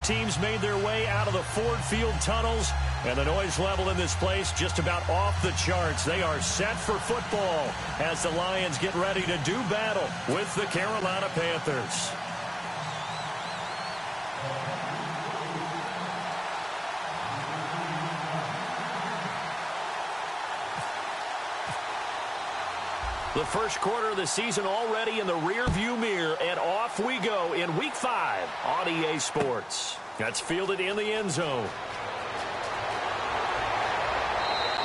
Teams made their way out of the Ford Field tunnels, and the noise level in this place just about off the charts. They are set for football as the Lions get ready to do battle with the Carolina Panthers. The first quarter of the season already in the rearview mirror, and off we go in Week 5 on EA Sports. That's fielded in the end zone.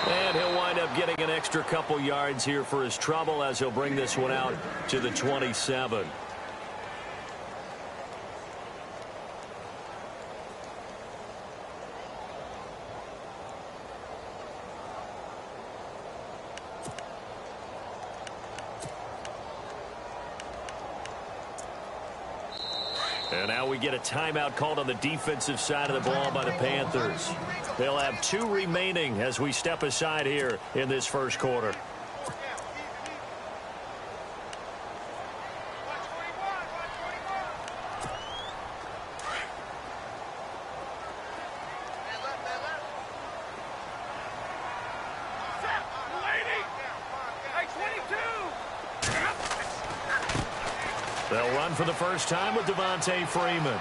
And he'll wind up getting an extra couple yards here for his trouble as he'll bring this one out to the 27. And now we get a timeout called on the defensive side of the ball by the Panthers. They'll have 2 remaining as we step aside here in this first quarter. They'll run for the first time with Devontae Freeman.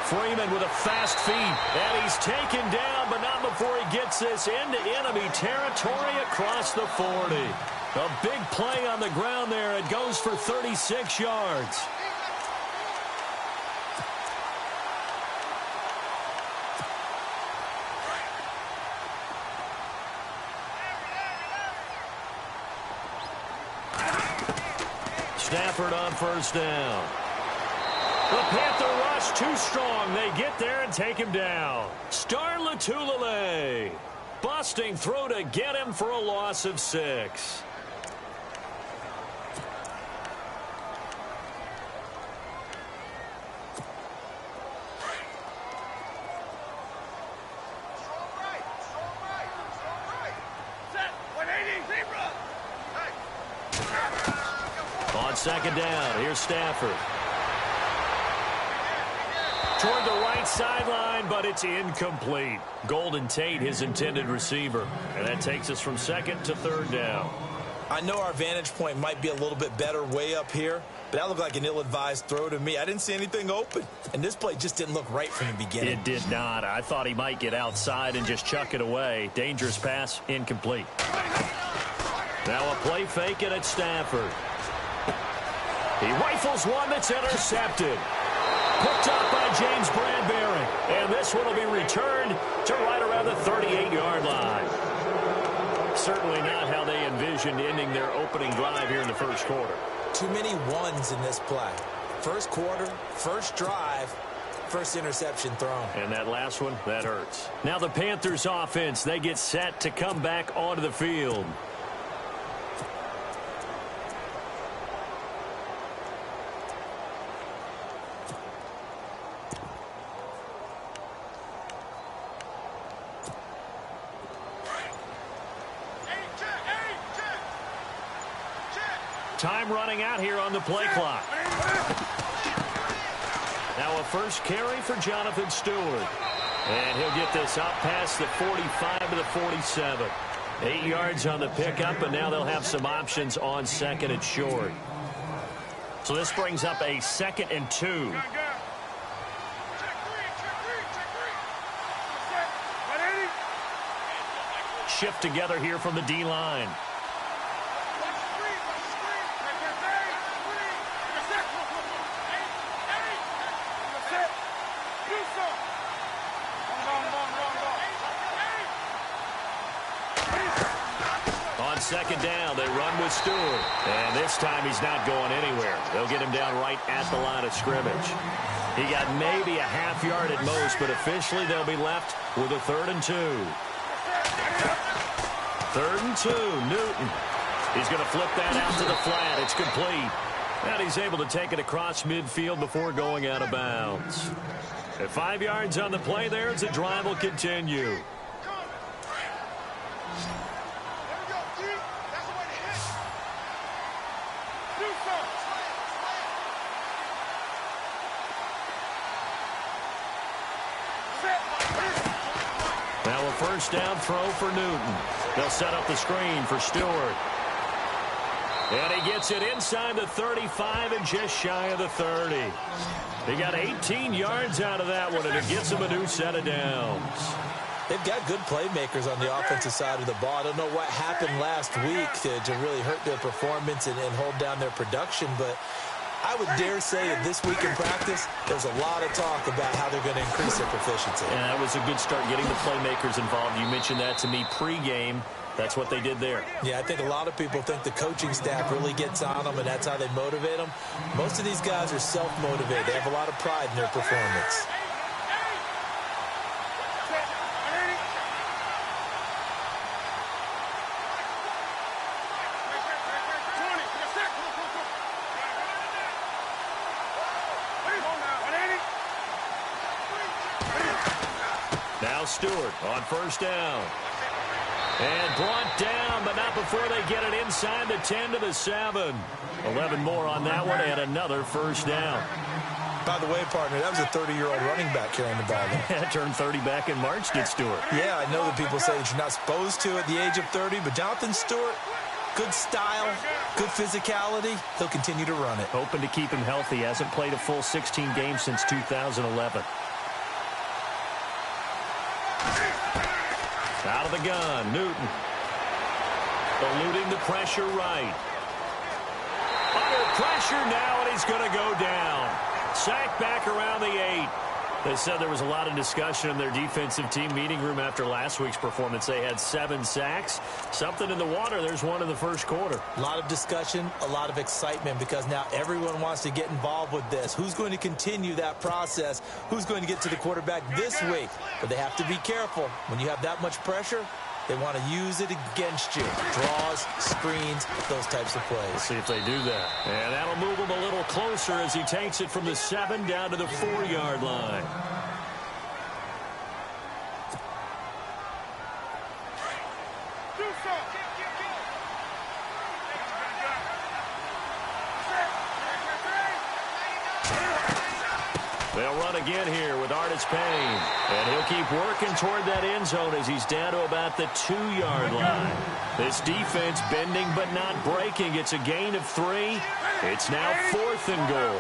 Freeman with a fast feet, and he's taken down, but not before he gets this into enemy territory across the 40. A big play on the ground there. It goes for 36 yards. Stafford on first down. The Panther rush too strong. They get there and take him down. Star Latulele busting through to get him for a loss of 6. On second down, here's Stafford. Toward the right sideline, but it's incomplete. Golden Tate, his intended receiver. And that takes us from second to third down. I know our vantage point might be a little bit better way up here, but that looked like an ill-advised throw to me. I didn't see anything open, and this play just didn't look right from the beginning. It did not. I thought he might get outside and just chuck it away. Dangerous pass, incomplete. Now a play fake, and it's Stafford. He rifles one that's intercepted. Picked up by James Bradbury. And this one will be returned to right around the 38-yard line. Certainly not how they envisioned ending their opening drive here in the first quarter. Too many ones in this play. First quarter, first drive, first interception thrown. And that last one, that hurts. Now the Panthers offense, they get set to come back onto the field. Time running out here on the play clock. Now a first carry for Jonathan Stewart. And he'll get this up past the 45 to the 47. 8 yards on the pickup, and now they'll have some options on second and short. So this brings up a 2nd and 2. Shift together here from the D-line. On second down, they run with Stewart. And this time he's not going anywhere. They'll get him down right at the line of scrimmage. He got maybe a half yard at most, but officially they'll be left with a 3rd and 2. 3rd and 2, Newton. He's going to flip that out to the flat. It's complete. And he's able to take it across midfield before going out of bounds. At 5 yards on the play there, the drive will continue. first down throw for Newton. They'll set up the screen for Stewart. And he gets it inside the 35 and just shy of the 30. He got 18 yards out of that one, and it gets him a new set of downs. They've got good playmakers on the offensive side of the ball. I don't know what happened last week to really hurt their performance and hold down their production, but I would dare say that this week in practice, there's a lot of talk about how they're going to increase their proficiency. And that was a good start, getting the playmakers involved. You mentioned that to me pregame. That's what they did there. Yeah, I think a lot of people think the coaching staff really gets on them, and that's how they motivate them. Most of these guys are self-motivated. They have a lot of pride in their performance. Now Stewart on first down. And brought down, but not before they get it inside the 10 to the 7. 11 more on that one, and another first down. By the way, partner, that was a 30-year-old running back carrying the ball. Turned 30 back in March, did Stewart. Yeah, I know that people say that you're not supposed to at the age of 30, but Jonathan Stewart, good style, good physicality. He'll continue to run it. Hoping to keep him healthy. Hasn't played a full 16 games since 2011. Out of the gun, Newton. Eluding the pressure right. Under pressure now, and he's going to go down. Sacked back around the 8. They said there was a lot of discussion in their defensive team meeting room after last week's performance. They had 7 sacks. Something in the water. There's one in the first quarter. A lot of discussion, a lot of excitement, because now everyone wants to get involved with this. Who's going to continue that process? Who's going to get to the quarterback this week? But they have to be careful. When you have that much pressure, they want to use it against you. Draws, screens, those types of plays. Let's see if they do that. And that'll move him a little closer as he takes it from the 7 down to the 4-yard line. They'll run again here with Artis Payne. And he'll keep working toward that end zone as he's down to about the 2-yard line. This defense bending but not breaking. It's a gain of 3. It's now 4th and goal.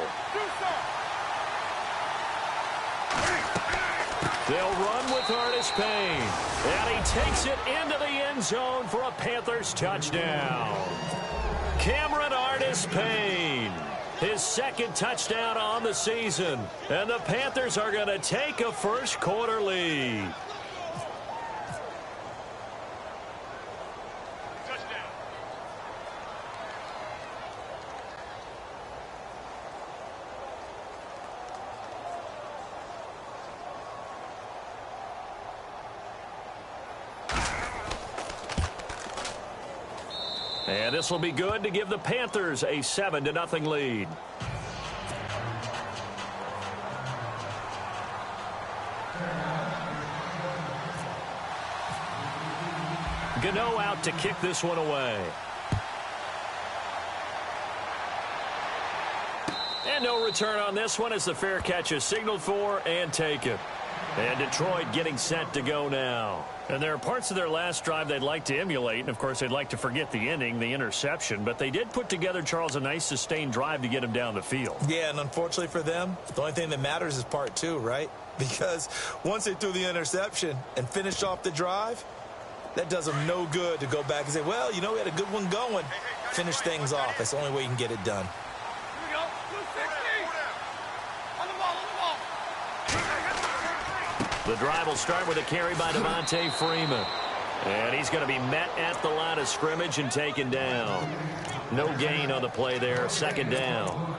They'll run with Artis Payne. And he takes it into the end zone for a Panthers touchdown. Cameron Artis Payne. His 2nd touchdown on the season. And the Panthers are going to take a first quarter lead. And this will be good to give the Panthers a 7-0 lead. Gano out to kick this one away. And no return on this one as the fair catch is signaled for and taken. And Detroit getting set to go now. And there are parts of their last drive they'd like to emulate. And, of course, they'd like to forget the ending, the interception. But they did put together, Charles, a nice sustained drive to get him down the field. Yeah, and unfortunately for them, the only thing that matters is part 2, right? Because once they threw the interception and finished off the drive, that does them no good to go back and say, well, you know, we had a good one going. Finish things off. That's the only way you can get it done. The drive will start with a carry by Devontae Freeman. And he's going to be met at the line of scrimmage and taken down. No gain on the play there. 2nd down.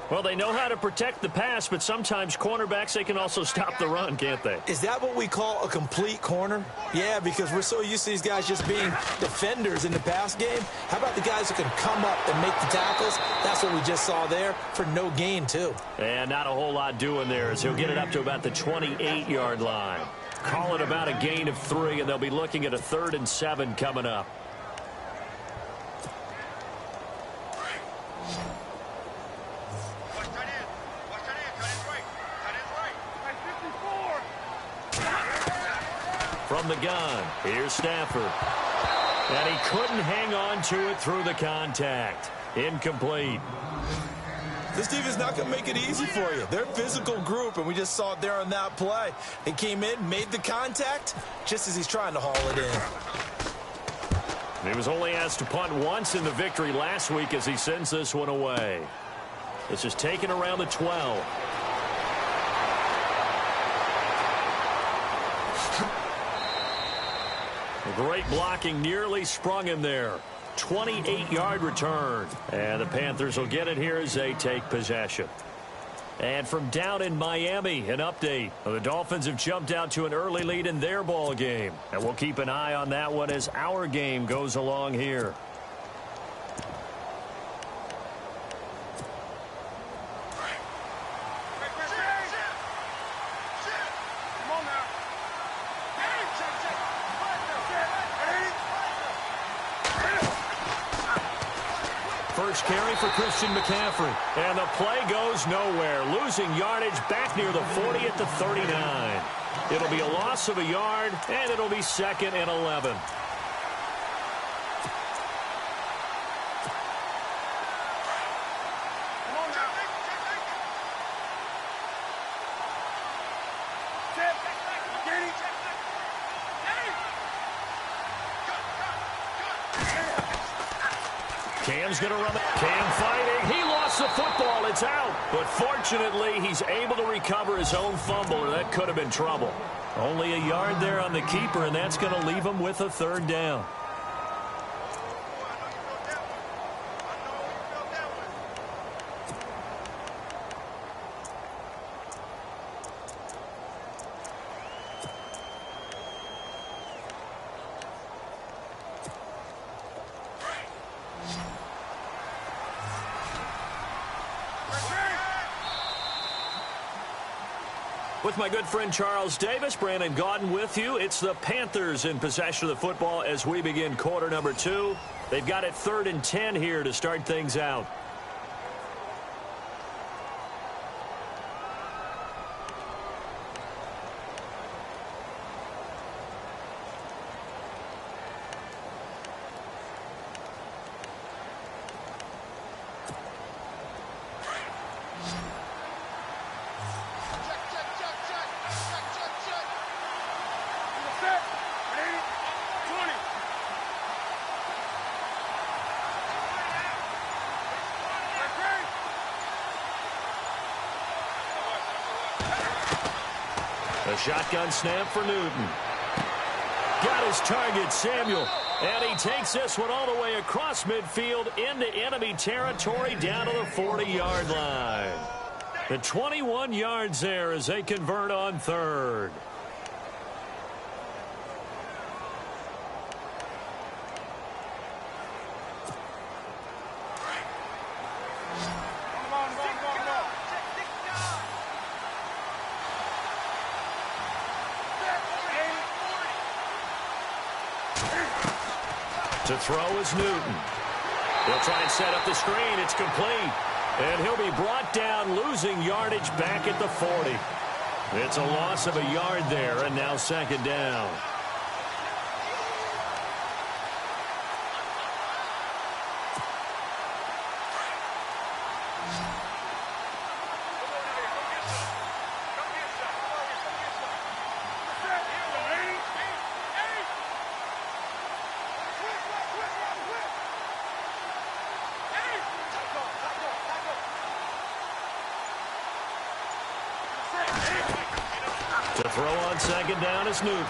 Well, they know how to protect the pass, but sometimes cornerbacks, they can also stop the run, can't they? Is that what we call a complete corner? Yeah, because we're so used to these guys just being defenders in the pass game. How about the guys who can come up and make the tackles? That's what we just saw there for no gain, too. And not a whole lot doing there as he'll get it up to about the 28-yard line. Call it about a gain of 3, and they'll be looking at a 3rd and 7 coming up. From the gun, here's Stafford. And he couldn't hang on to it through the contact. Incomplete. This defense is not going to make it easy for you. They're a physical group, and we just saw it there on that play. They came in, made the contact, just as he's trying to haul it in. He was only asked to punt once in the victory last week as he sends this one away. This is taken around the 12. Great blocking nearly sprung him there. 28-yard return. And the Panthers will get it here as they take possession. And from down in Miami, an update. The Dolphins have jumped out to an early lead in their ball game. And we'll keep an eye on that one as our game goes along here. First carry for Christian McCaffrey. And the play goes nowhere. Losing yardage back near the 40 at the 39. It'll be a loss of a yard, and it'll be 2nd and 11. Cam's going to run it. Cam fighting. He lost the football. It's out. But fortunately, he's able to recover his own fumble, or that could have been trouble. Only a yard there on the keeper, and that's going to leave him with a 3rd down. With my good friend Charles Davis, Brandon Gaudin with you. It's the Panthers in possession of the football as we begin quarter number 2. They've got it 3rd and 10 here to start things out. A shotgun snap for Newton. Got his target, Samuel. And he takes this one all the way across midfield into enemy territory down to the 40-yard line. The 21 yards there as they convert on 3rd. To throw is Newton. He'll try and set up the screen. It's complete. And he'll be brought down, losing yardage back at the 40. It's a loss of a yard there, and now 2nd down. To throw on 2nd down is Newton.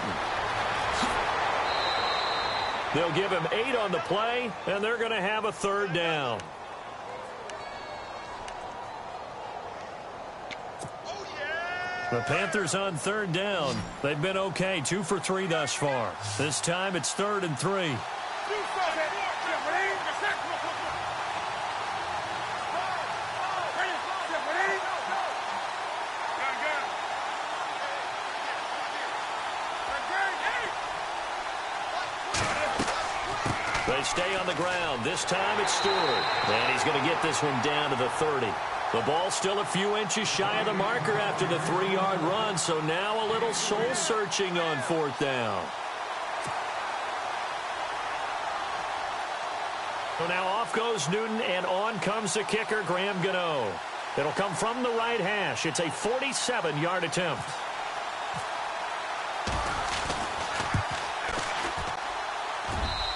They'll give him 8 on the play, and they're going to have a 3rd down. The Panthers on 3rd down. They've been okay, 2 for 3 thus far. This time it's 3rd and 3. They stay on the ground. This time it's Stewart. And he's going to get this one down to the 30. The ball still a few inches shy of the marker after the 3-yard run, so now a little soul-searching on 4th down. So now off goes Newton, and on comes the kicker, Graham Gano. It'll come from the right hash. It's a 47-yard attempt.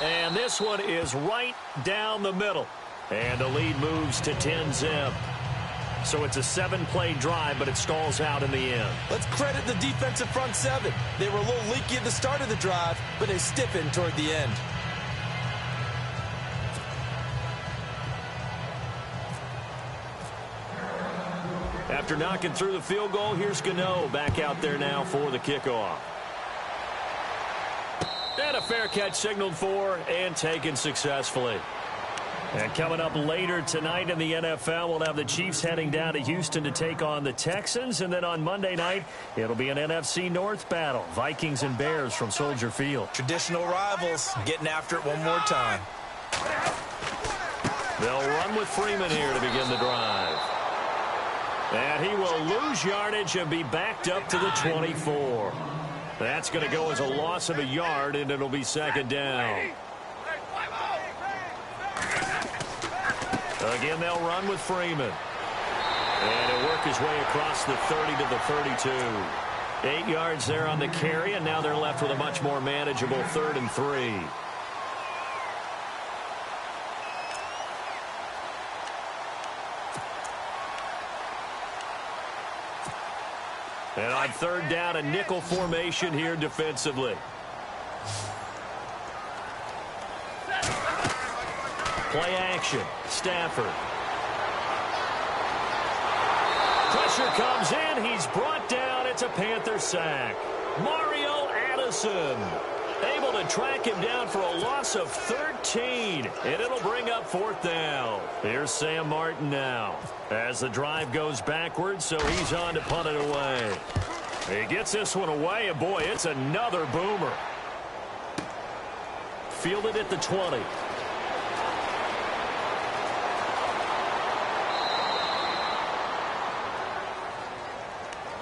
And this one is right down the middle. And the lead moves to 10-zip. So it's a 7-play drive, but it stalls out in the end. Let's credit the defensive front seven. They were a little leaky at the start of the drive, but they stiffened toward the end. After knocking through the field goal, here's Gano back out there now for the kickoff. And a fair catch signaled for and taken successfully. And coming up later tonight in the NFL, we'll have the Chiefs heading down to Houston to take on the Texans. And then on Monday night, it'll be an NFC North battle. Vikings and Bears from Soldier Field. Traditional rivals getting after it one more time. They'll run with Freeman here to begin the drive. And he will lose yardage and be backed up to the 24. That's going to go as a loss of a yard, and it'll be 2nd down. Again, they'll run with Freeman. And he'll work his way across the 30 to the 32. 8 yards there on the carry, and now they're left with a much more manageable 3rd and 3. And on 3rd down, a nickel formation here defensively. Play action. Stafford. Pressure comes in. He's brought down. It's a Panther sack. Mario Addison able to track him down for a loss of 13. And it'll bring up 4th down. Here's Sam Martin now as the drive goes backwards, so he's on to punt it away. He gets this one away, and boy, it's another boomer. Fielded at the 20.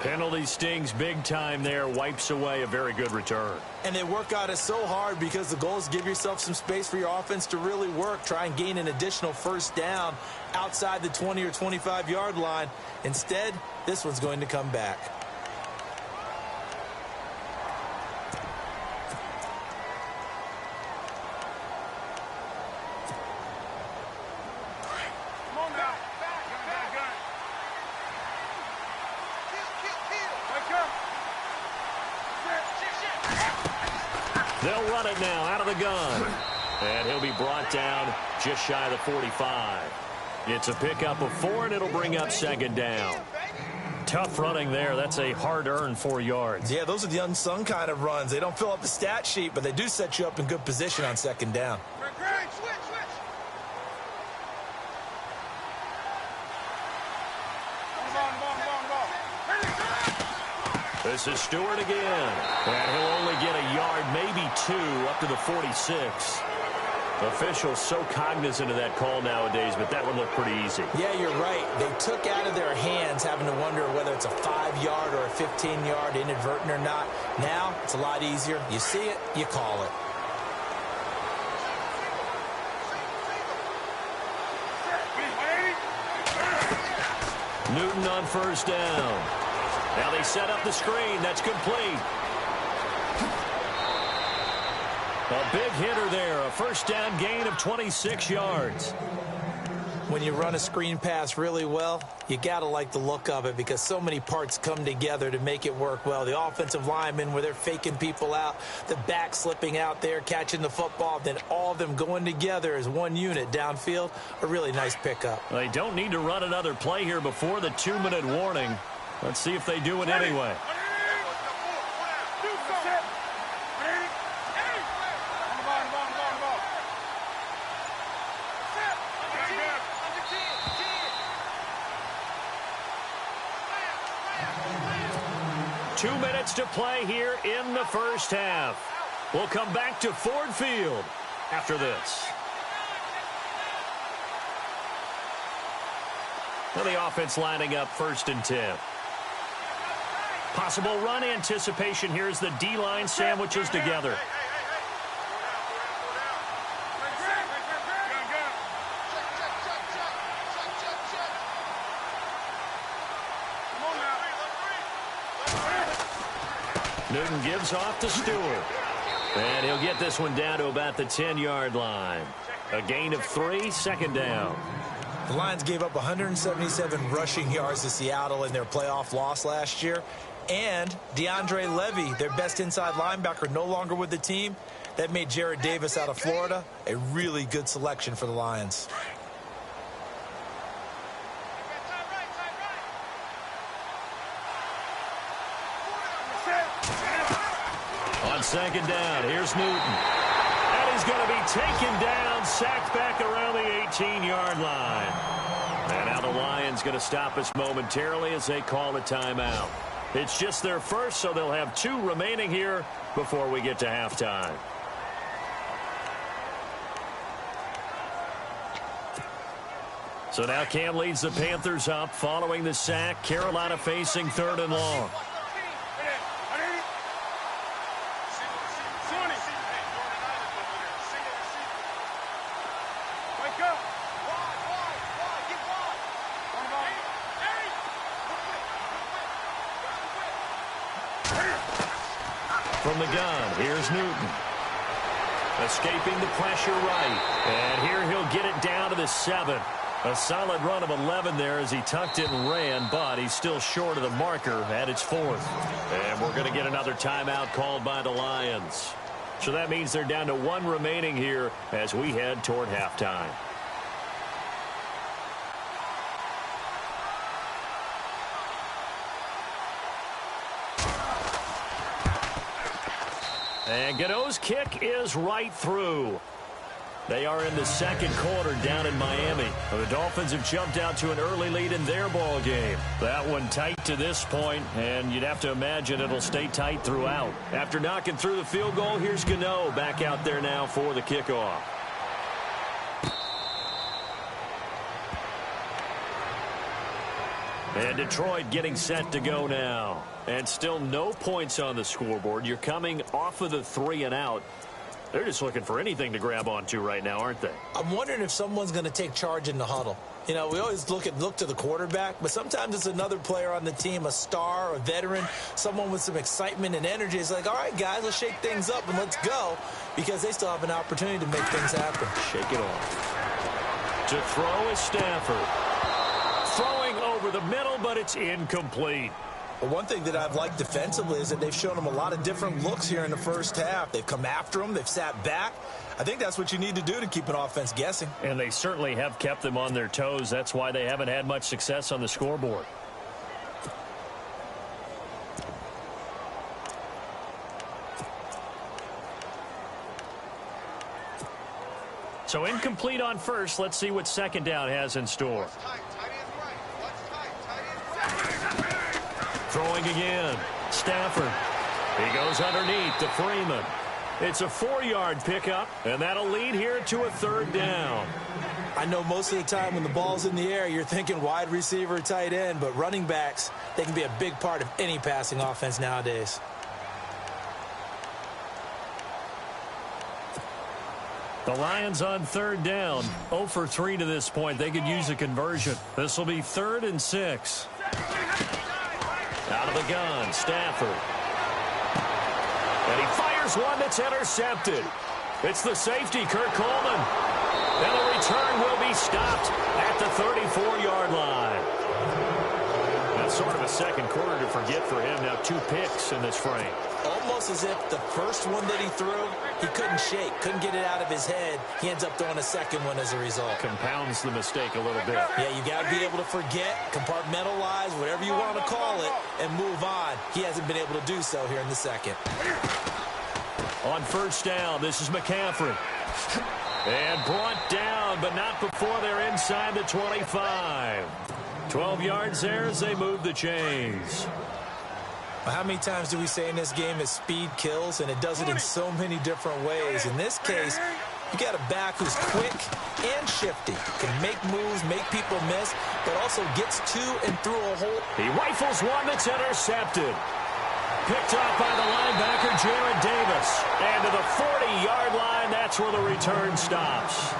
Penalty stings big time there, wipes away a very good return. And they work on it so hard because the goal is give yourself some space for your offense to really work. Try and gain an additional 1st down outside the 20 or 25-yard line. Instead, this one's going to come back. They'll run it now out of the gun. And he'll be brought down just shy of the 45. It's a pickup of 4, and it'll bring up 2nd down. Tough running there. That's a hard-earned 4 yards. Yeah, those are the unsung kind of runs. They don't fill up the stat sheet, but they do set you up in good position on 2nd down. This is Stewart again. And he'll only get a yard, maybe 2, up to the 46. Officials so cognizant of that call nowadays, but that would look pretty easy. Yeah, you're right. They took out of their hands having to wonder whether it's a 5-yard or a 15-yard inadvertent or not. Now, it's a lot easier. You see it, you call it. Newton on 1st down. Now they set up the screen. That's complete. A big hitter there. A 1st down gain of 26 yards. When you run a screen pass really well, you got to like the look of it because so many parts come together to make it work well. The offensive linemen where they're faking people out, the back slipping out there, catching the football, then all of them going together as one unit downfield. A really nice pickup. They don't need to run another play here before the 2-minute warning. Let's see if they do it anyway. Two minutes to play here in the 1st half. We'll come back to Ford Field after this. Well, the offense lining up 1st and 10. Possible run anticipation here as the D-line sandwiches together. Newton gives off to Stewart. And he'll get this one down to about the 10-yard line. A gain of 3, 2nd down. The Lions gave up 177 rushing yards to Seattle in their playoff loss last year. And DeAndre Levy, their best inside linebacker, no longer with the team. That made Jared Davis out of Florida a really good selection for the Lions. On 2nd down, here's Newton. And he's going to be taken down, sacked back around the 18-yard line. And now the Lions going to stop us momentarily as they call a timeout. It's just their first, so they'll have 2 remaining here before we get to halftime. So now Cam leads the Panthers up following the sack. Carolina facing 3rd and long. From the gun, here's Newton. Escaping the pressure right. And here he'll get it down to the 7. A solid run of 11 there as he tucked it and ran, but he's still short of the marker at its 4th. And we're going to get another timeout called by the Lions. So that means they're down to 1 remaining here as we head toward halftime. And Gano's kick is right through. They are in the 2nd quarter down in Miami. The Dolphins have jumped out to an early lead in their ball game. That one tight to this point, and you'd have to imagine it'll stay tight throughout. After knocking through the field goal, here's Gano back out there now for the kickoff. And Detroit getting set to go now. And still no points on the scoreboard. You're coming off of the 3 and out. They're just looking for anything to grab onto right now, aren't they? I'm wondering if someone's going to take charge in the huddle. You know, we always look to the quarterback, but sometimes it's another player on the team, a star, a veteran, someone with some excitement and energy. It's like, all right, guys, let's shake things up and let's go, because they still have an opportunity to make things happen. Shake it off. To throw is Stafford. Throwing over the middle, but it's incomplete. But one thing that I've liked defensively is that they've shown them a lot of different looks here in the first half. They've come after them. They've sat back. I think that's what you need to do to keep an offense guessing. And they certainly have kept them on their toes. That's why they haven't had much success on the scoreboard. So incomplete on first. Let's see what 2nd down has in store. Throwing again. Stafford. He goes underneath to Freeman. It's a 4-yard pickup, and that'll lead here to a 3rd down. I know most of the time when the ball's in the air, you're thinking wide receiver, tight end, but running backs, they can be a big part of any passing offense nowadays. The Lions on 3rd down. 0 for 3 to this point. They could use a conversion. This will be 3rd and 6. Out of the gun, Stafford. And he fires one that's intercepted. It's the safety, Kurt Coleman. And the return will be stopped at the 34-yard line. That's sort of a 2nd quarter to forget for him. Now 2 picks in this frame. Almost as if the first one that he threw, he couldn't shake, couldn't get it out of his head. He ends up throwing a 2nd one as a result. Compounds the mistake a little bit. Yeah, you got to be able to forget, compartmentalize, whatever you want to call it, and move on. He hasn't been able to do so here in the 2nd. On 1st down, this is McCaffrey. And brought down, but not before they're inside the 25. 12 yards there as they move the chains. How many times do we say in this game that speed kills, and it does it in so many different ways? In this case, You got a back who's quick and shifty, can make moves, make people miss, but also gets to and through a hole. He rifles one that's intercepted. Picked off by the linebacker, Jarrett Davis. And to the 40-yard line, that's where the return stops.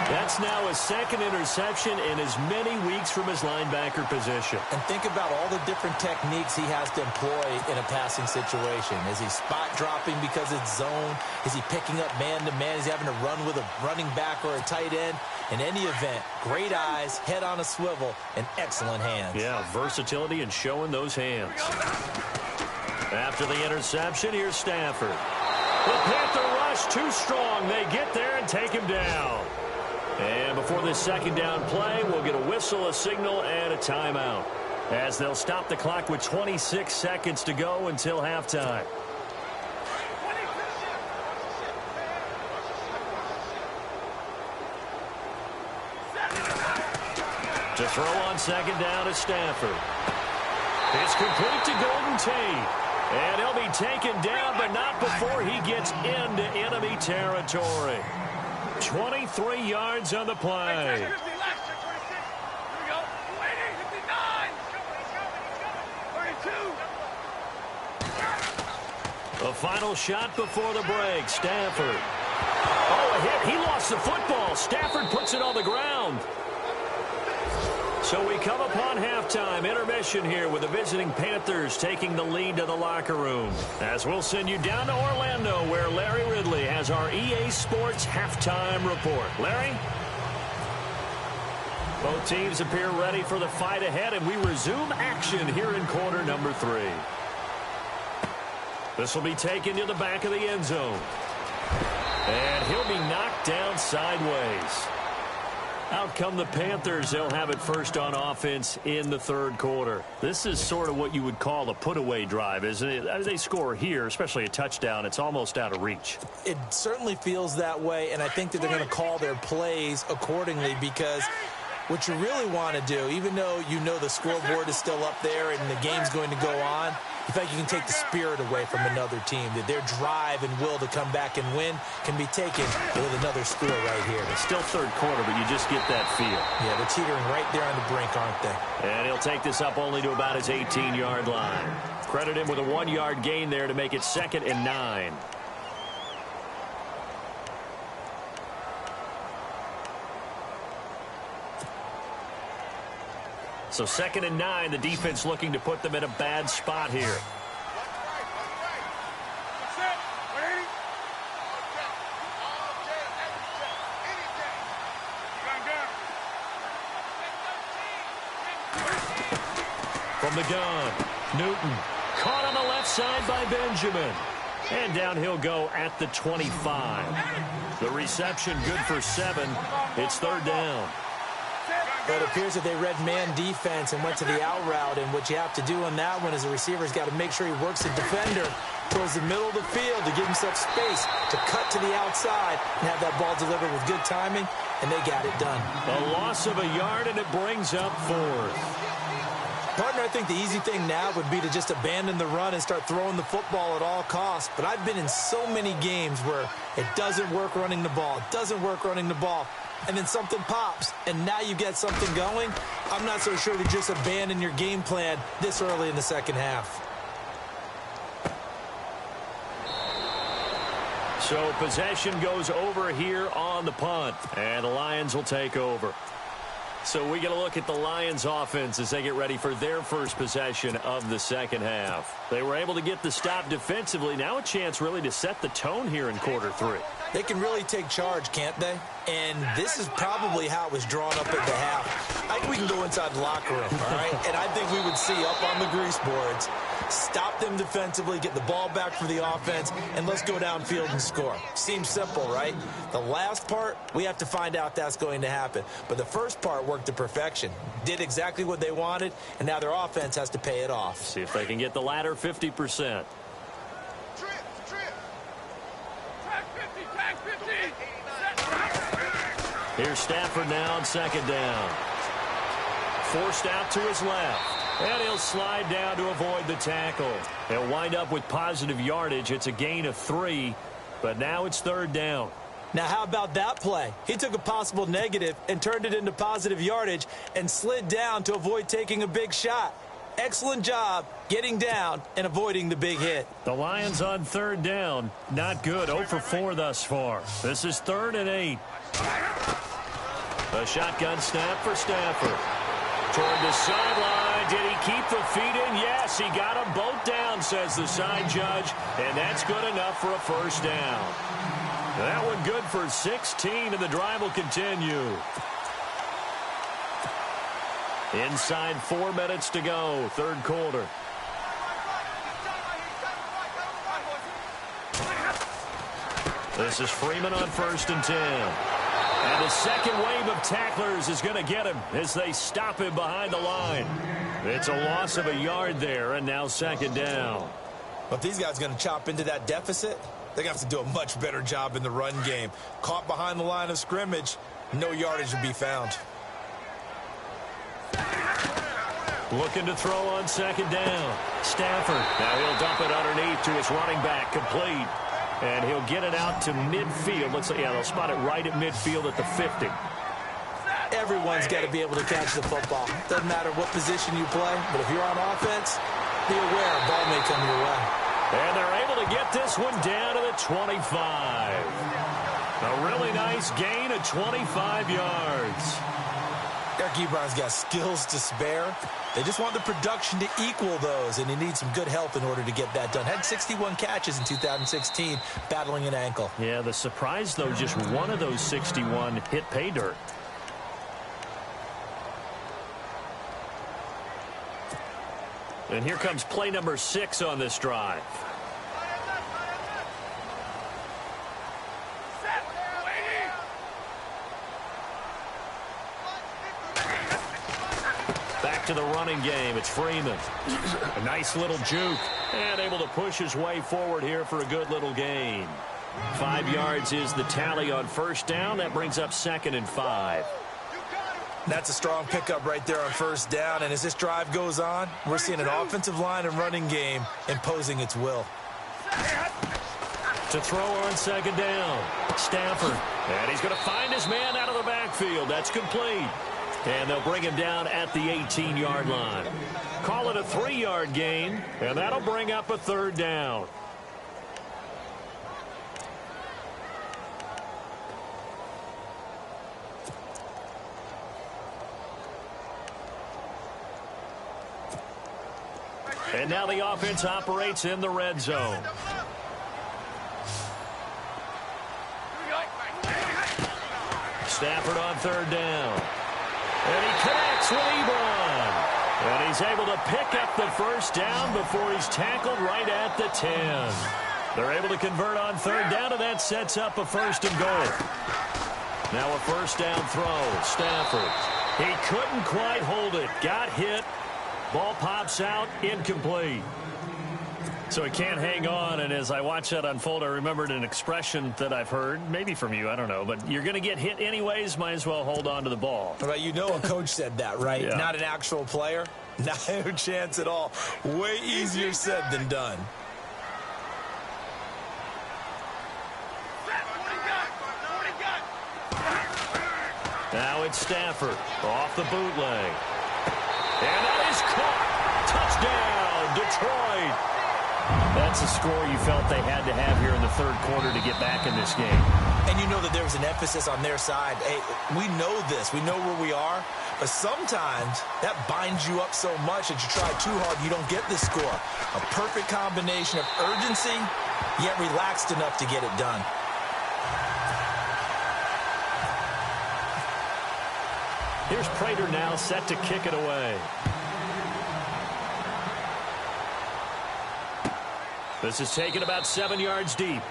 That's now his second interception in as many weeks from his linebacker position. And think about all the different techniques he has to employ in a passing situation. Is he spot dropping because it's zone? Is he picking up man-to-man? Is he having to run with a running back or a tight end? In any event, great eyes, head on a swivel, and excellent hands. Yeah, versatility and showing those hands. After the interception, here's Stafford. The Panther rush too strong. They get there and take him down. And before this second down play, we'll get a whistle, a signal, and a timeout, as they'll stop the clock with 26 seconds to go until halftime. To throw on second down is Stafford. It's complete to Golden Tate. And he'll be taken down, but not before he gets into enemy territory. 23 yards on the play. The final shot before the break. Stafford. Oh, a hit. He lost the football. Stafford puts it on the ground. So we come upon halftime, intermission here with the visiting Panthers taking the lead to the locker room. As we'll send you down to Orlando, where Larry Ridley has our EA Sports halftime report. Larry? Both teams appear ready for the fight ahead, and we resume action here in quarter number 3. This will be taken to the back of the end zone. And he'll be knocked down sideways. Out come the Panthers. They'll have it first on offense in the third quarter. This is sort of what you would call a put-away drive, isn't it? As they score here, especially a touchdown, it's almost out of reach. It certainly feels that way, and I think that they're going to call their plays accordingly, because what you really want to do, even though you know the scoreboard is still up there and the game's going to go on, you think you can take the spirit away from another team, that their drive and will to come back and win can be taken with another score right here. It's still third quarter, but you just get that feel. Yeah, they're teetering right there on the brink, aren't they? And he'll take this up only to about his 18-yard line. Credit him with a 1-yard gain there to make it 2nd and 9. So 2nd and 9, the defense looking to put them in a bad spot here. From the gun, Newton caught on the left side by Benjamin. And down he'll go at the 25. The reception good for 7. It's 3rd down. But it appears that they read man defense and went to the out route. And what you have to do on that one is the receiver's got to make sure he works the defender towards the middle of the field to give himself space to cut to the outside and have that ball delivered with good timing. And they got it done. A loss of a yard, and it brings up 4th. Partner, I think the easy thing now would be to just abandon the run and start throwing the football at all costs. But I've been in so many games where it doesn't work running the ball. It doesn't work running the ball. And then something pops, and now you get something going. I'm not so sure to just abandon your game plan this early in the second half. So possession goes over here on the punt, and the Lions will take over. So we get a look at the Lions offense as they get ready for their first possession of the second half. They were able to get the stop defensively. Now a chance really to set the tone here in quarter 3. They can really take charge, can't they? And this is probably how it was drawn up at the half. I think we can go inside the locker room, all right? And I think we would see up on the grease boards, stop them defensively, get the ball back for the offense, and let's go downfield and score. Seems simple, right? The last part, we have to find out that's going to happen. But the first part worked to perfection. Did exactly what they wanted, and now their offense has to pay it off. See if they can get the latter 50%. Here's Stafford now on 2nd down. Forced out to his left. And he'll slide down to avoid the tackle. He'll wind up with positive yardage. It's a gain of 3. But now it's 3rd down. Now, how about that play? He took a possible negative and turned it into positive yardage and slid down to avoid taking a big shot. Excellent job getting down and avoiding the big hit. The Lions on third down. Not good. 0 for 4 thus far. This is 3rd and 8. A shotgun snap for Stafford. Toward the sideline. Did he keep the feet in? Yes, he got them both down, says the side judge. And that's good enough for a first down. That one good for 16, and the drive will continue. Inside 4 minutes to go, third quarter. This is Freeman on 1st and 10. And the second wave of tacklers is going to get him as they stop him behind the line. It's a loss of a yard there, and now 2nd down. But these guys are going to chop into that deficit. They're going to have to do a much better job in the run game. Caught behind the line of scrimmage, no yardage to be found. Looking to throw on 2nd down. Stafford. Now he'll dump it underneath to his running back, complete. And he'll get it out to midfield. Looks like, yeah, they'll spot it right at midfield at the 50. Everyone's got to be able to catch the football. Doesn't matter what position you play, but if you're on offense, be aware a ball may come your way. And they're able to get this one down to the 25. A really nice gain of 25 yards. Eric Ebron's got skills to spare. They just want the production to equal those, and he needs some good help in order to get that done. Had 61 catches in 2016, battling an ankle. Yeah, the surprise, though, just one of those 61 hit pay dirt. And here comes play number 6 on this drive. Back to the running game. It's Freeman. A nice little juke. And able to push his way forward here for a good little gain. 5 yards is the tally on 1st down. That brings up 2nd and 5. That's a strong pickup right there on 1st down. And as this drive goes on, we're seeing an offensive line and running game imposing its will. To throw on 2nd down. Stafford. And he's going to find his man out of the backfield. That's complete. And they'll bring him down at the 18-yard line. Call it a 3-yard gain, and that'll bring up a 3rd down. And now the offense operates in the red zone. Stafford on 3rd down. And he connects with Ebron. And he's able to pick up the first down before he's tackled right at the 10. They're able to convert on 3rd down, and that sets up a 1st and goal. Now a 1st down throw. Stafford. He couldn't quite hold it. Got hit. Ball pops out. Incomplete. So he can't hang on, and as I watch that unfold, I remembered an expression that I've heard, maybe from you, I don't know, but you're going to get hit anyways, might as well hold on to the ball. Well, you know a coach said that, right? Yeah. Not an actual player. No chance at all. Way easier said than done. Now it's Stafford off the bootleg. And that is caught. Touchdown, Detroit. That's a score you felt they had to have here in the 3rd quarter to get back in this game. And you know that there was an emphasis on their side. Hey, we know this. We know where we are. But sometimes that binds you up so much that you try too hard, you don't get the score. A perfect combination of urgency, yet relaxed enough to get it done. Here's Prater now set to kick it away. This is taken about 7 yards deep.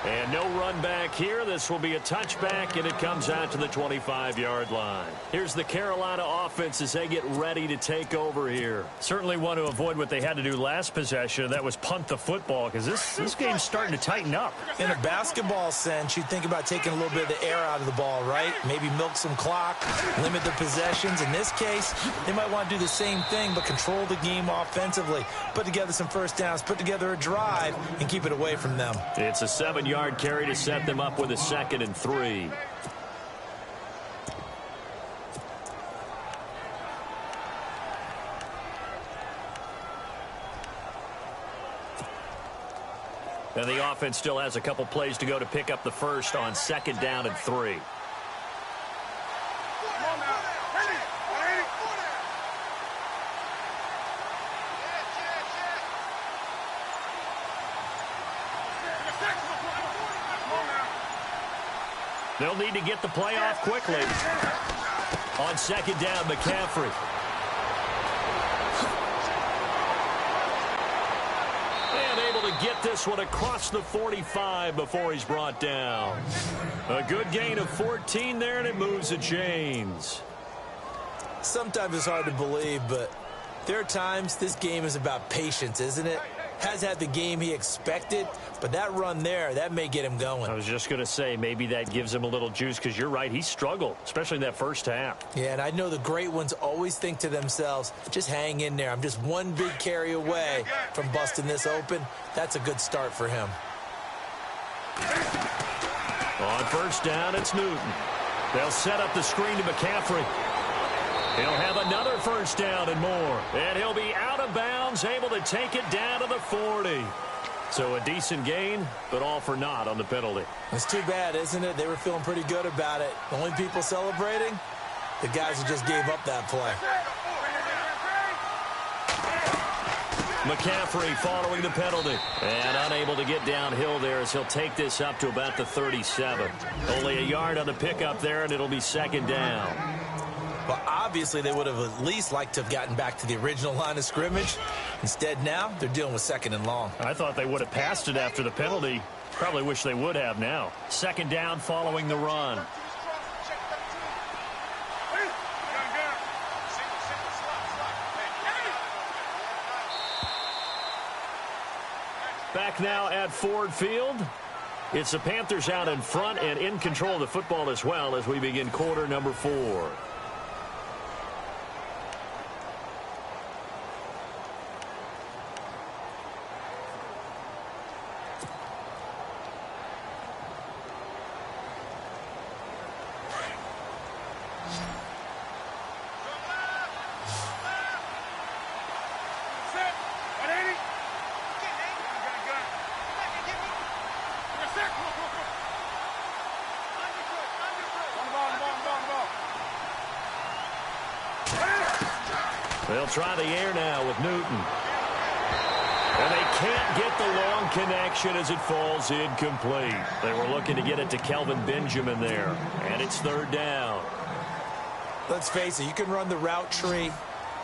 And no run back here. This will be a touchback, and it comes out to the 25-yard line. Here's the Carolina offense as they get ready to take over here. Certainly want to avoid what they had to do last possession. That was punt the football, because this game's starting to tighten up. In a basketball sense, you think about taking a little bit of the air out of the ball, right? Maybe milk some clock, limit the possessions. In this case, they might want to do the same thing, but control the game offensively. Put together some first downs, put together a drive, and keep it away from them. It's a 7-yard 3-yard carry to set them up with a 2nd and 3. And the offense still has a couple plays to go to pick up the first on 2nd down and 3. They'll need to get the play off quickly. On 2nd down, McCaffrey. And able to get this one across the 45 before he's brought down. A good gain of 14 there, and it moves the chains. Sometimes it's hard to believe, but there are times this game is about patience, isn't it? Has had the game he expected, but that run there, that may get him going. I was just going to say, maybe that gives him a little juice, because you're right, he struggled, especially in that first half. Yeah, and I know the great ones always think to themselves, just hang in there. I'm just one big carry away from busting this open. That's a good start for him. On 1st down, it's Newton. They'll set up the screen to McCaffrey. He'll have another 1st down and more. And he'll be out of bounds, able to take it down to the 40. So a decent gain, but all for naught on the penalty. It's too bad, isn't it? They were feeling pretty good about it. The only people celebrating, the guys who just gave up that play. McCaffrey following the penalty. And unable to get downhill there as he'll take this up to about the 37. Only a yard on the pickup there, and it'll be 2nd down. Well, obviously, they would have at least liked to have gotten back to the original line of scrimmage. Instead, now, they're dealing with 2nd and long. I thought they would have passed it after the penalty. Probably wish they would have now. 2nd down following the run. Back now at Ford Field. It's the Panthers out in front and in control of the football as well as we begin quarter number 4. They'll try the air now with Newton. And they can't get the long connection as it falls incomplete. They were looking to get it to Kelvin Benjamin there. And it's 3rd down. Let's face it, you can run the route tree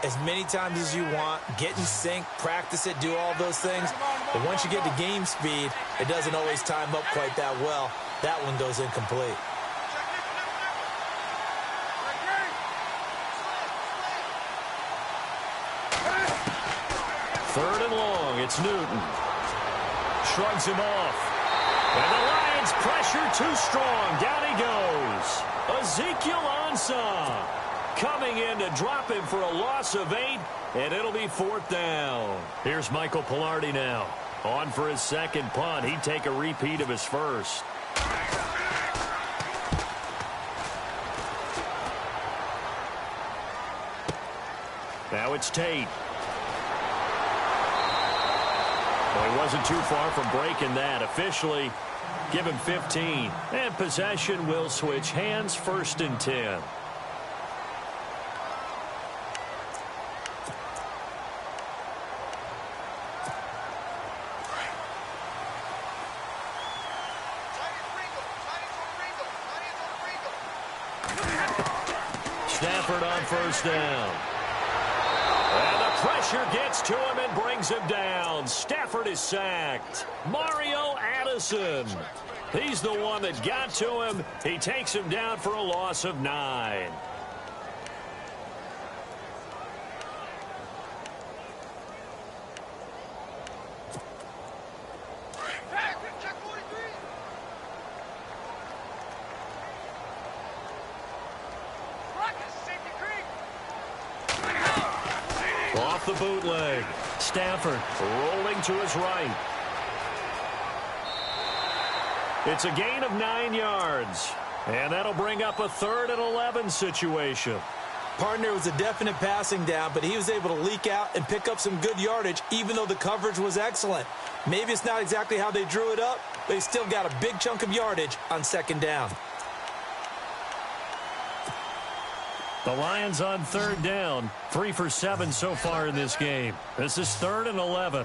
as many times as you want, get in sync, practice it, do all those things. But once you get to game speed, it doesn't always time up quite that well. That one goes incomplete. Third and long, it's Newton. Shrugs him off. And the Lions pressure too strong. Down he goes. Ezekiel Ansah coming in to drop him for a loss of 8, and it'll be 4th down. Here's Michael Pilardi now. On for his 2nd punt. He'd take a repeat of his first. Now it's Tate. Well, he wasn't too far from breaking that. Officially, give him 15. And possession will switch hands, 1st and 10. Stafford on 1st down. And the pressure gets to him and brings him down. Stafford is sacked. Mario Addison. He's the one that got to him. He takes him down for a loss of 9. Off the bootleg. Stafford rolling to his right. It's a gain of 9 yards. And that'll bring up a 3rd and 11 situation. Partner, was a definite passing down, but he was able to leak out and pick up some good yardage, even though the coverage was excellent. Maybe it's not exactly how they drew it up, but he still got a big chunk of yardage on 2nd down. The Lions on 3rd down, 3 for 7 so far in this game. This is 3rd and 11.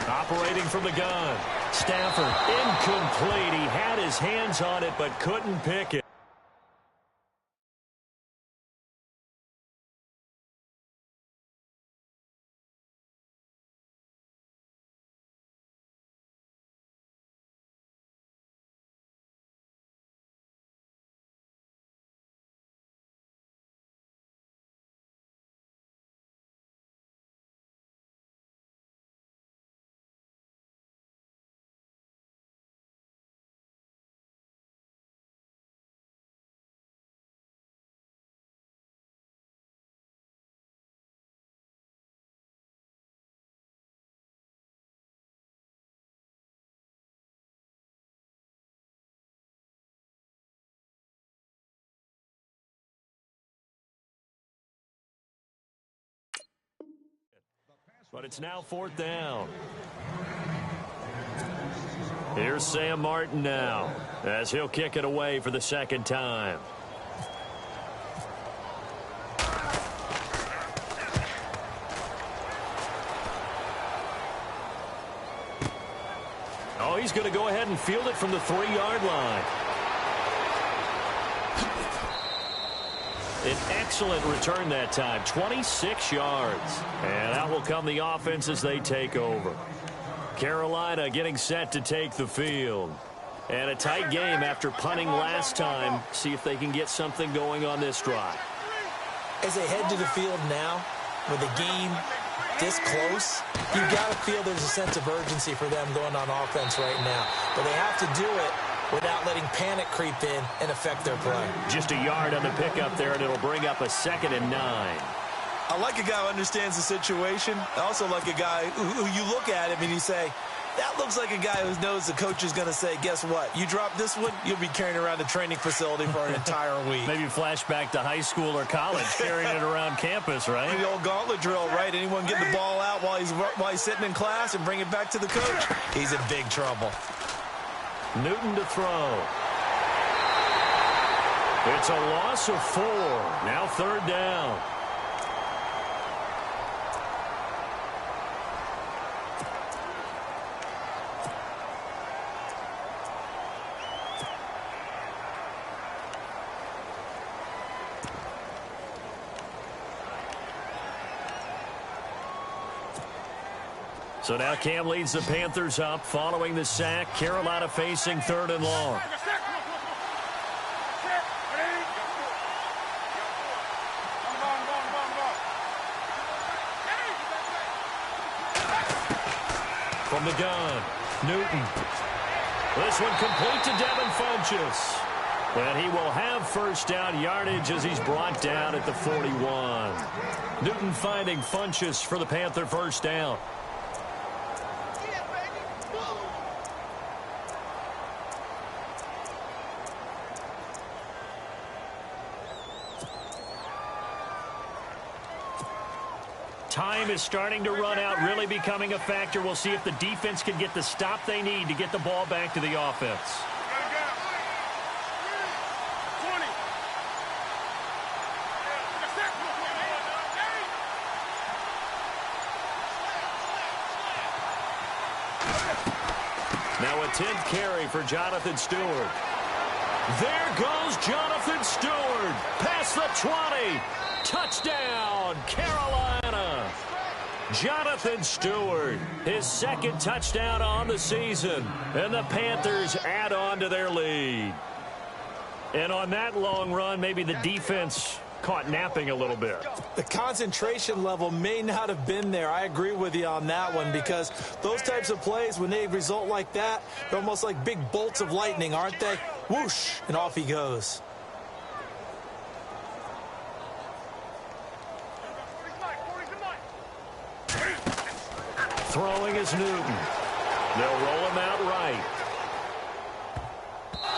Operating from the gun. Stafford, incomplete. He had his hands on it, but couldn't pick it. But it's now 4th down. Here's Sam Martin now, as he'll kick it away for the 2nd time. Oh, he's going to go ahead and field it from the 3-yard line. An excellent return that time, 26 yards. And out will come the offense as they take over. Carolina getting set to take the field. And a tight game after punting last time. See if they can get something going on this drive. As they head to the field now, with the game this close, you've got to feel there's a sense of urgency for them going on offense right now. But they have to do it without letting panic creep in and affect their play. Just a yard on the pickup there, and it'll bring up a 2nd and 9. I like a guy who understands the situation. I also like a guy who you look at him and you say, that looks like a guy who knows the coach is going to say, guess what? You drop this one, you'll be carrying around the training facility for an entire week. Maybe flashback to high school or college, carrying it around campus, right? The old gauntlet drill, right? Anyone get the ball out while he's sitting in class and bring it back to the coach? He's in big trouble. Newton to throw. It's a loss of 4. Now 3rd down. So now Cam leads the Panthers up following the sack. Carolina facing 3rd and long. From the gun, Newton. This one complete to Devin Funchess. And he will have 1st down yardage as he's brought down at the 41. Newton finding Funchess for the Panther 1st down. Time is starting to run out, really becoming a factor. We'll see if the defense can get the stop they need to get the ball back to the offense. Now a 10th carry for Jonathan Stewart. There goes Jonathan Stewart. Past the 20. Touchdown, Carolina. Jonathan Stewart, his 2nd touchdown on the season. And the Panthers add on to their lead. And on that long run, maybe the defense caught napping a little bit. The concentration level may not have been there. I agree with you on that one, because those types of plays, when they result like that, they're almost like big bolts of lightning, aren't they? Whoosh, and off he goes. Throwing is Newton. They'll roll him out right.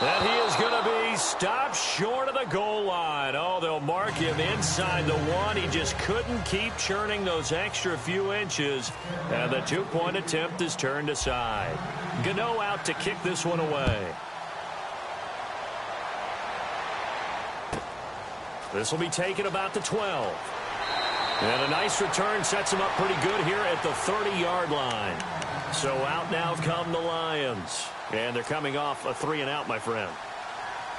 And he is going to be stopped short of the goal line. Oh, they'll mark him inside the one. He just couldn't keep churning those extra few inches. And the two-point attempt is turned aside. Gano out to kick this one away. This will be taken about the 12. And a nice return sets him up pretty good here at the 30-yard line. So out now come the Lions. And they're coming off a 3-and-out, my friend.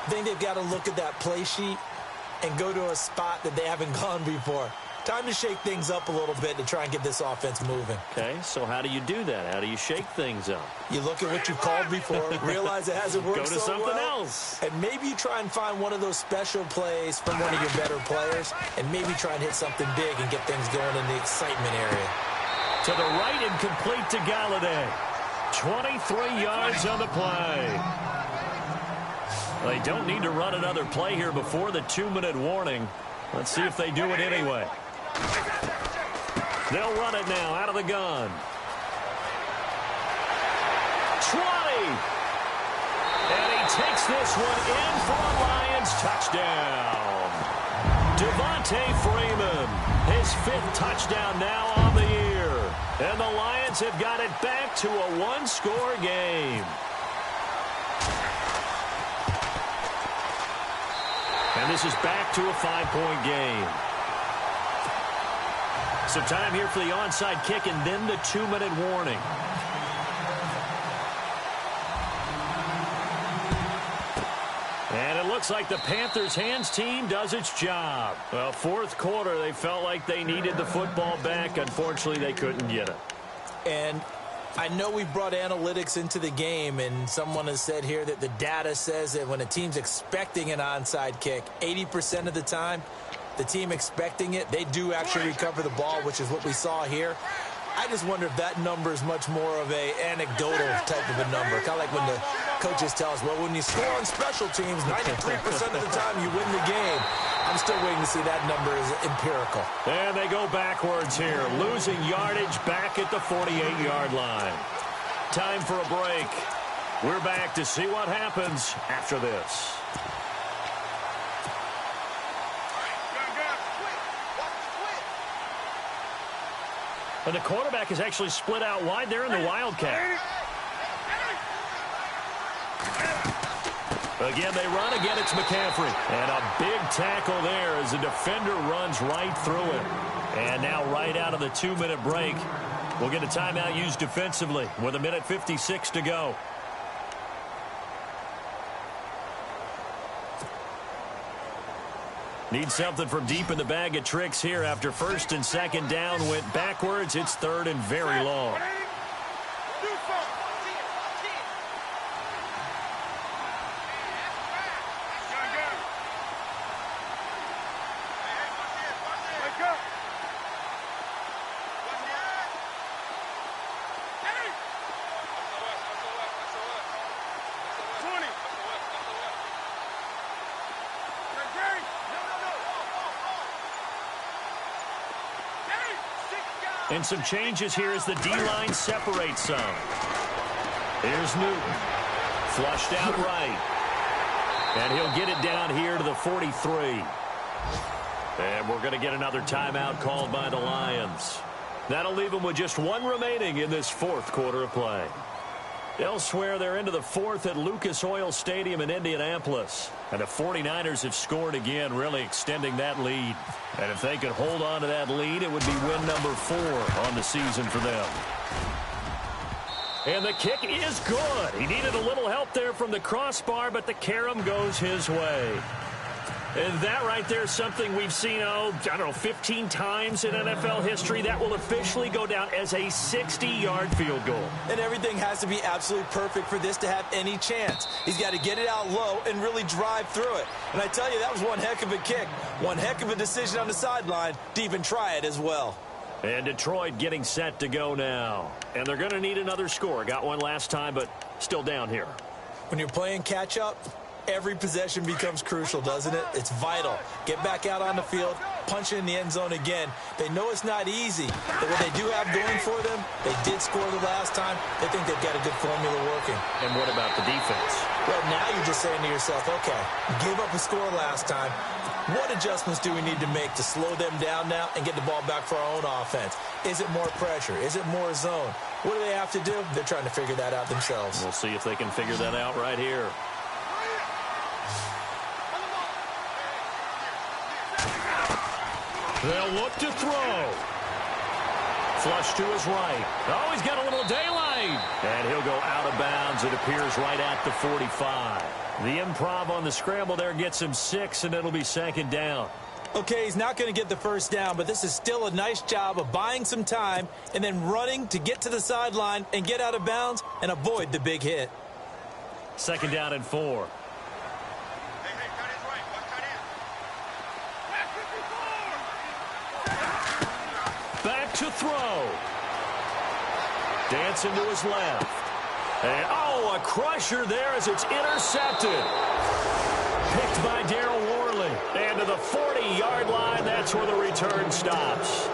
I think they've got to look at that play sheet and go to a spot that they haven't gone before. Time to shake things up a little bit to try and get this offense moving. Okay, so how do you do that? How do you shake things up? You look at what you've called before, realize it hasn't worked so well. Go to something else. And maybe you try and find one of those special plays from one of your better players, and maybe try and hit something big and get things going in the excitement area. To the right and complete to Galladay. 23 yards on the play. They don't need to run another play here before the 2-minute warning. Let's see if they do it anyway. They'll run it now out of the gun. 20. And he takes this one in for a Lions touchdown. Devontae Freeman, his 5th touchdown now on the year. And the Lions have got it back to a one-score game. And this is back to a 5-point game. Some time here for the onside kick and then the 2-minute warning. And it looks like the Panthers hands team does its job. Well, 4th quarter, they felt like they needed the football back. Unfortunately, they couldn't get it. And I know we brought analytics into the game, and someone has said here that the data says that when a team's expecting an onside kick, 80% of the time, the team expecting it, they do actually recover the ball, which is what we saw here. I just wonder if that number is much more of a anecdotal type of a number. Kind of like when the coaches tell us, well, when you score on special teams, 93% of the time you win the game. I'm still waiting to see that number is empirical. And they go backwards here, losing yardage back at the 48-yard line. Time for a break. We're back to see what happens after this. And the quarterback is actually split out wide there in the Wildcat. Again, they run. Again, it's McCaffrey. And a big tackle there as the defender runs right through him. And now right out of the 2-minute break, we'll get a timeout used defensively with 1:56 to go. Need something from deep in the bag of tricks here after 1st and 2nd down went backwards. It's 3rd and very long. And some changes here as the D-line separates some. Here's Newton. Flushed out right. And he'll get it down here to the 43. And we're going to get another timeout called by the Lions. That'll leave them with just 1 remaining in this 4th quarter of play. Elsewhere, they're into the 4th at Lucas Oil Stadium in Indianapolis. And the 49ers have scored again, really extending that lead. And if they could hold on to that lead, it would be win number 4 on the season for them. And the kick is good. He needed a little help there from the crossbar, but the carom goes his way. And that right there is something we've seen, I don't know, 15 times in NFL history. That will officially go down as a 60-yard field goal. And everything has to be absolutely perfect for this to have any chance. He's got to get it out low and really drive through it. And I tell you, that was one heck of a kick. One heck of a decision on the sideline to even try it as well. And Detroit getting set to go now. And they're going to need another score. Got one last time, but still down here. When you're playing catch-up, every possession becomes crucial, doesn't it? It's vital. Get back out on the field, punch it in the end zone again. They know it's not easy, but what they do have going for them, they did score the last time. They think they've got a good formula working. And what about the defense? Well, now you're just saying to yourself, okay, gave up a score last time. What adjustments do we need to make to slow them down now and get the ball back for our own offense? Is it more pressure? Is it more zone? What do they have to do? They're trying to figure that out themselves. We'll see if they can figure that out right here. They'll look to throw. Flush to his right. Oh, he's got a little daylight. And he'll go out of bounds. It appears right at the 45. The improv on the scramble there gets him 6, and it'll be second down. Okay, he's not going to get the first down, but this is still a nice job of buying some time and then running to get to the sideline and get out of bounds and avoid the big hit. Second down and 4. Back to throw. Dancing to his left. And, oh, a crusher there as it's intercepted. Picked by Darryl Worley. And to the 40-yard line, that's where the return stops.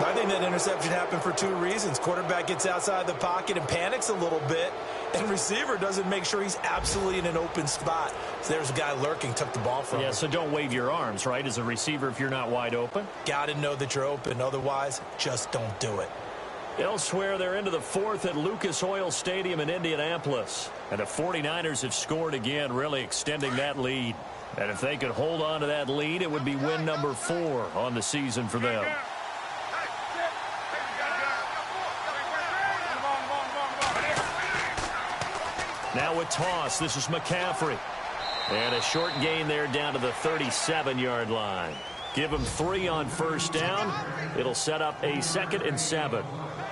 I think that interception happened for 2 reasons. Quarterback gets outside the pocket and panics a little bit, and receiver doesn't make sure he's absolutely in an open spot. So there's a guy lurking, took the ball from him. Yeah, so don't wave your arms, right, as a receiver if you're not wide open. Got to know that you're open. Otherwise, just don't do it. Elsewhere, they're into the 4th at Lucas Oil Stadium in Indianapolis. And the 49ers have scored again, really extending that lead. And if they could hold on to that lead, it would be win number 4 on the season for them. Now with toss, this is McCaffrey. And a short gain there down to the 37-yard line. Give him 3 on first down. It'll set up a 2nd and 7.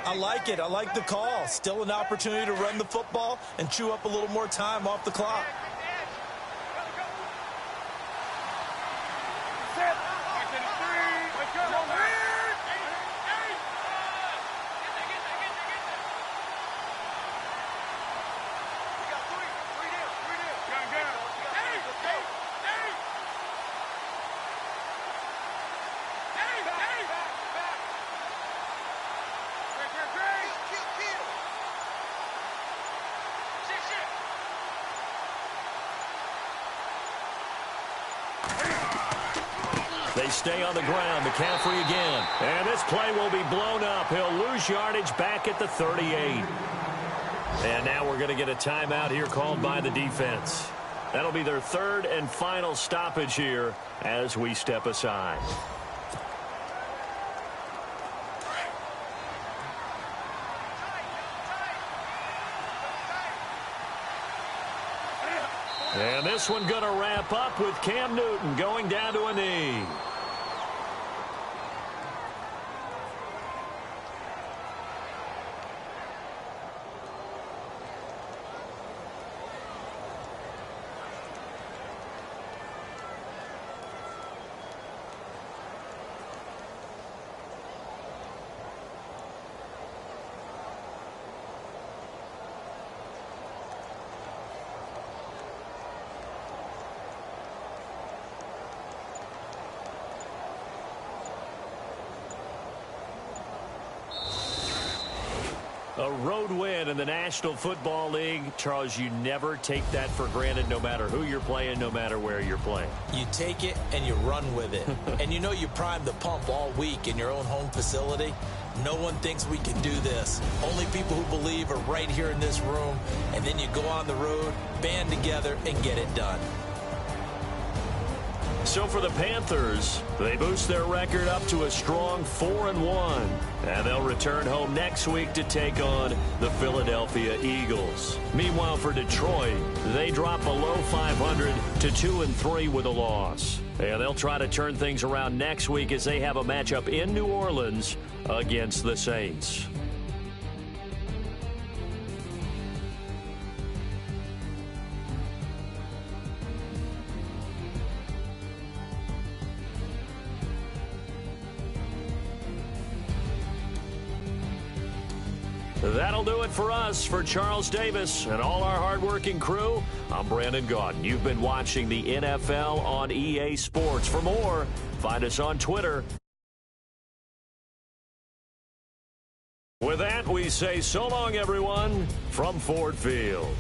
I like it. I like the call. Still an opportunity to run the football and chew up a little more time off the clock. They stay on the ground. McCaffrey again. And this play will be blown up. He'll lose yardage back at the 38. And now we're going to get a timeout here called by the defense. That'll be their 3rd and final stoppage here as we step aside. And this one going to wrap up with Cam Newton going down to a knee. A road win in the National Football League. Charles, you never take that for granted no matter who you're playing, no matter where you're playing. You take it and you run with it. And you know you primed the pump all week in your own home facility. No one thinks we can do this. Only people who believe are right here in this room. And then you go on the road, band together, and get it done. So for the Panthers, they boost their record up to a strong 4-1. And they'll return home next week to take on the Philadelphia Eagles. Meanwhile, for Detroit, they drop below 500 to 2-3 with a loss. And they'll try to turn things around next week as they have a matchup in New Orleans against the Saints. That'll do it for us. For Charles Davis and all our hardworking crew, I'm Brandon Gaudin. You've been watching the NFL on EA Sports. For more, find us on Twitter. With that, we say so long, everyone, from Ford Field.